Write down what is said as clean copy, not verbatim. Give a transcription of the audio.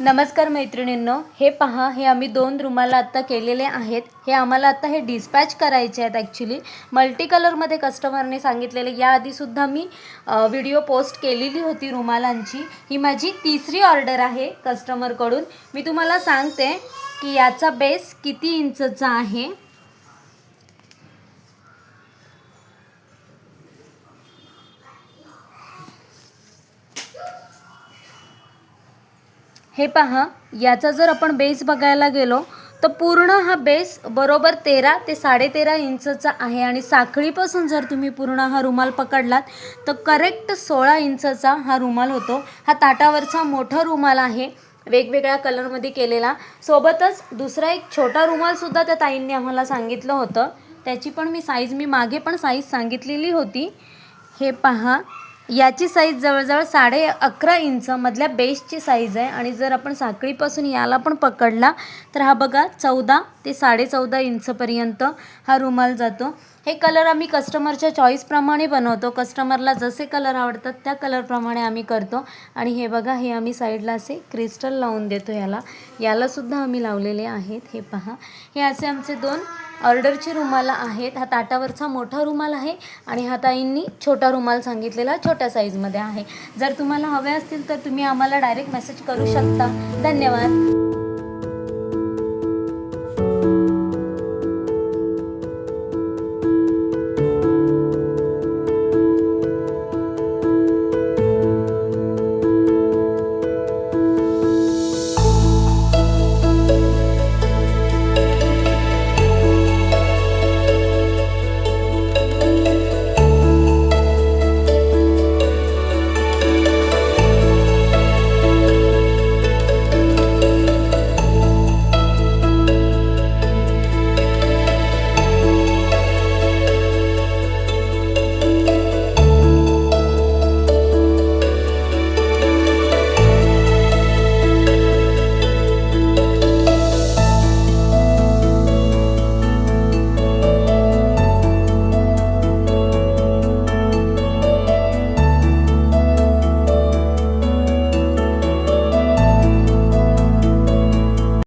नमस्कार मैत्रिणींनो, हे पहा, हे आम्ही 2 रुमाल आत्ता केलेले आहेत. हे आम्हाला आत्ता हे डिस्पॅच करायचे आहेत. ॲक्च्युली मल्टी कलरमध्ये कस्टमरने सांगितलेले. याआधीसुद्धा मी व्हिडिओ पोस्ट केलेली होती रुमालांची. ही माझी 3री ऑर्डर आहे कस्टमरकडून. मी तुम्हाला सांगते की याचा बेस किती इंचचा आहे. हे पहा, याचा जर आपण बेस बघायला गेलो तर पूर्ण हा बेस बरोबर 13 ते 13.5 इंचचा आहे आणि साखळीपासून जर तुम्ही पूर्ण हा रुमाल पकडलात तर करेक्ट 16 इंचचा हा रुमाल होतो. हा ताटावरचा मोठा रुमाल आहे, वेगवेगळ्या कलरमध्ये केलेला. सोबतच दुसरा एक छोटा रुमालसुद्धा त्या ताईंनी आम्हाला सांगितलं होतं. त्याची पण मी मागे पण साईज सांगितलेली होती. हे पहा, याची साईज जवळजवळ 11.5 इंच मधल्या बेसची साईज आहे आणि जर आपण साखळीपासून याला पण पकडला तर हा बघा 14 ते 14.5 इंचपर्यंत हा रुमाल जातो. हे कलर आम्ही कस्टमरच्या चॉईसप्रमाणे बनवतो. कस्टमरला जसे कलर आवडतात त्या कलरप्रमाणे आम्ही करतो. आणि हे बघा, हे आम्ही साईडला असे क्रिस्टल लावून देतो. यालासुद्धा आम्ही लावलेले आहेत. हे पहा, हे असे आमचे 2 ऑर्डरचे रुमाल आहेत. हा ताटावरचा मोठा रुमाल आहे आणि हा ताईंनी छोटा रुमाल सांगितलेला छोट्या साईजमध्ये आहे. जर तुम्हाला हवे असतील तर तुम्ही आम्हाला डायरेक्ट मेसेज करू शकता. धन्यवाद.